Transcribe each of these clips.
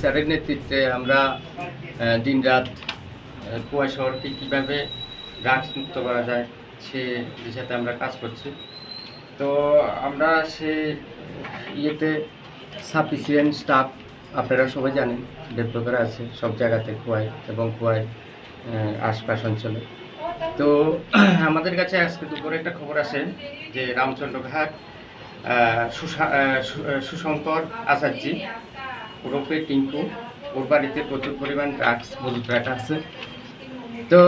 স্যারের নেতৃত্বে আমরা দিনরাত কুয়া শহরকে কীভাবে ড্রাগস মুক্ত করা যায় সে বিষয়তে আমরা কাজ করছি। তো আমরা সে ইয়েতে সাফিসিয়েন্ট স্টাফ আপনারা সবাই জানেন ডেভেলপ করা আছে সব জায়গাতে কুয়ায় এবং কুয়ায় আশপাশ অঞ্চলে। তো আমাদের কাছে আজকে দুপুরে একটা খবর আসে যে রামচন্দ্রঘাট সুশঙ্কর আচার্যি ওরফে টিঙ্কু ওর বাড়িতে প্রচুর পরিমাণ ড্রাগস মজুত রাখা আছে। তো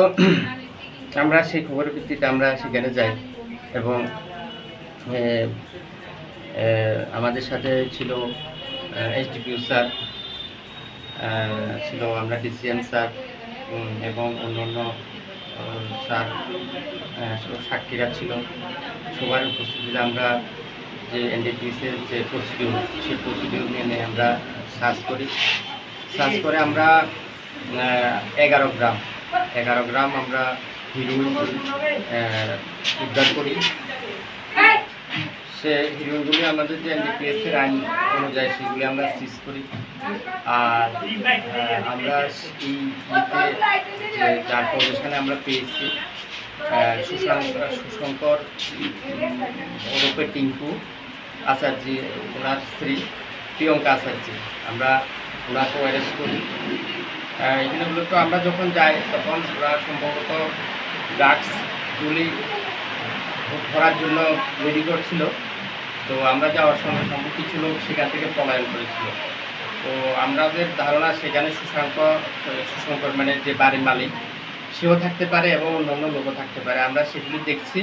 আমরা সেই খবরের ভিত্তিতে আমরা সেখানে যাই এবং আমাদের সাথে ছিল এসডিপিও স্যার, ছিল আমরা ডিসিএম স্যার এবং অন্যান্য স্যার সাক্ষীরা ছিল। সবার উপস্থিতিতে আমরা যে এনডিপিএসের যে প্রসিডিউর সেই প্রসিডিউর মেনে আমরা সার্চ করে আমরা 11 গ্রাম আমরা হিরোইন উদ্ধার করি। সে হিরোইনগুলি আমাদের যে এনডিপিএসের আইন অনুযায়ী সেগুলি আমরা সিজ করি। আর আমরা এই ইয়েতে যার পজিশনে আমরা পেয়েছি সুশঙ্কর ওরফে টিঙ্কু আচার্যি, ওনার স্ত্রী প্রিয়ঙ্কা আচার্যি, আমরা ওনাকে অ্যারেস্ট করি। এগুলো তো আমরা যখন যাই তখন ওরা সম্ভবত ড্রাগসগুলি ধরার জন্য রেডি করছিল। তো আমরা যাওয়ার সঙ্গে সঙ্গে কিছু লোক সেখান থেকে পলায়ন করেছিল। তো আমাদের ধারণা সেখানে সুশঙ্কর মানে যে বাড়ির মালিক সেও থাকতে পারে এবং অন্যান্য লোকও থাকতে পারে। আমরা সেগুলি দেখছি।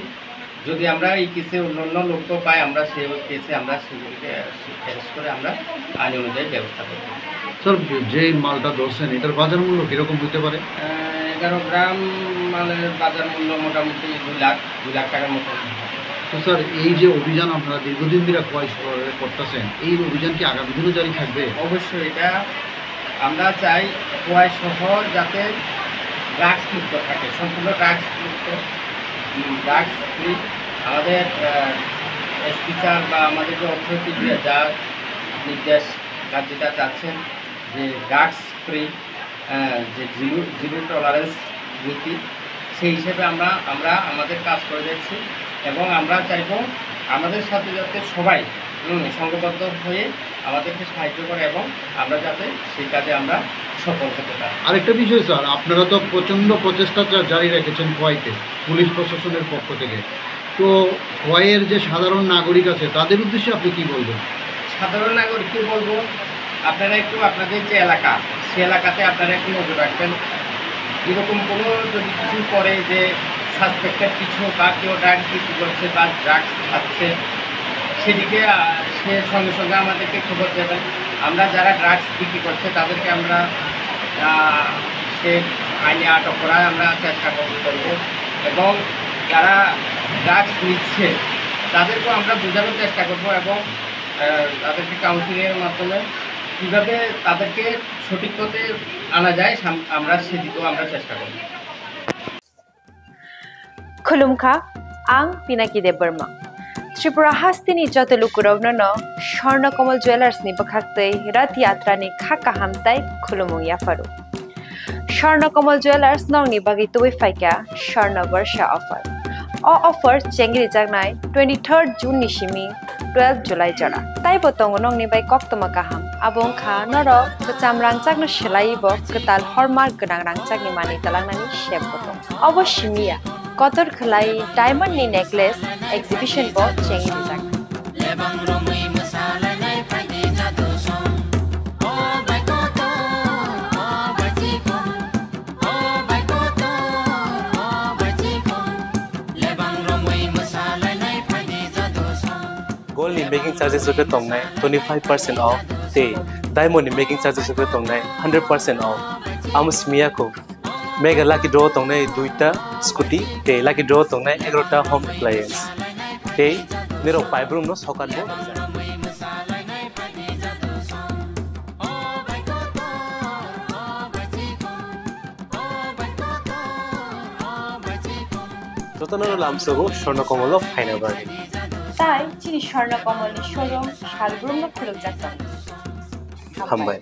যদি আমরা এই কেসে অন্যান্য লোকও পাই আমরা সেই কেসে আমরা সেগুলিকে অ্যারেস্ট করে আমরা আইন অনুযায়ী ব্যবস্থা করব। স্যার, যে মালটা ধরছেন এটার বাজার মূল্য কীরকম হতে পারে? 11 গ্রাম মালের বাজার মূল্য মোটামুটি 2 লাখ টাকার মতো। তো স্যার, এই যে অভিযান আপনারা দীর্ঘদিন ধরে কুয়ায় করতেছেন, এই অভিযান কি আগামী দিনও জারি থাকবে? অবশ্যই, এটা আমরা চাই কুয়ায় শহর যাতে ড্রাগস মুক্ত থাকে, সম্পূর্ণ ড্রাগস মুক্ত, ড্রাগস ফ্রি। আমাদের এসপি স্যার বা আমাদের যে অথরিটি যা নির্দেশ যেটা চাচ্ছেন যে ড্রাগস ফ্রি, যে জিরো টলারেন্স নীতি, সেই হিসেবে আমরা আমাদের কাজ করে যাচ্ছি এবং আমরা চাইব আমাদের সাথে যাতে সবাই সংঘবদ্ধ হয়ে আমাদেরকে সাহায্য করে এবং আমরা যাতে সেই কাজে আমরা সফল হতে পারি। আরেকটা বিষয় স্যার, আপনারা তো প্রচণ্ড প্রচেষ্টা জারি রেখেছেন কুয়াইতে পুলিশ প্রশাসনের পক্ষ থেকে। তো কুয়াইয়ের যে সাধারণ নাগরিক আছে তাদের উদ্দেশ্যে আপনি কি বলবেন? সাধারণ নাগরিক কী বলবো, আপনারা একটু আপনাদের যে এলাকা সে এলাকাতে আপনারা একটু নজর রাখবেন। এরকম কোনো যদি কিছু করে যে সাসপেক্টেড কিছু বা কেউ ড্রাগস বিক্রি করছে বা ড্রাগস খাচ্ছে, সেদিকে সে সঙ্গে সঙ্গে আমাদেরকে খবর দেবেন। আমরা যারা ড্রাগস বিক্রি করছে তাদেরকে আমরা সে আইনে আটক করার আমরা চেষ্টা করব এবং যারা ড্রাগস নিচ্ছে তাদেরকেও আমরা বোঝানোর চেষ্টা করব এবং তাদেরকে কাউন্সিলিংয়ের মাধ্যমে কীভাবে তাদেরকে সঠিক পথে আনা যায় আমরা সেদিকেও আমরা চেষ্টা করব। खुलुमखा आं पिनाकी देब बर्मा त्रिपुरा हास्तिनि जत लुकुरावनो स्वर्णकमल ज्वेलार्सनि बखाक्तै रथ यात्रानि खाका हामताय खुलुमुं याफारु। स्वर्णकमल ज्वेलार्स नंनि बागै तुबै फाइका स्वर्ण वर्षा ऑफर ऑफर चेंगरि जागनाय 23 जून निसिमी 12 जुलाई जरा ताइ बतंग नंनि बाय कक्तमा गाहाम आबुं खा नर चामरां चागनो सेलाइबो कताल हरमार्क गोनां रांचागनि मानि तलांनानि शेप बतंग अवश्यमिया कतर खलाई डायमंड नि नेकलेस एग्जिबिशन बो चेंगरि जाग Gold ni making charges ke tongnai 25% off te diamond ni making charges ke tongnai 100% off amus mia ko mega lucky draw tongnai duita scooty te lucky draw tongnai 11ta home appliance te nero paibrum no sokan bo যতনর লামসগো Swarnakamal ফাইনা বাড়ি তাই চিনি স্বর্ণকমলের showroom শালগ্রাম খোলক যাত্রা হামবাই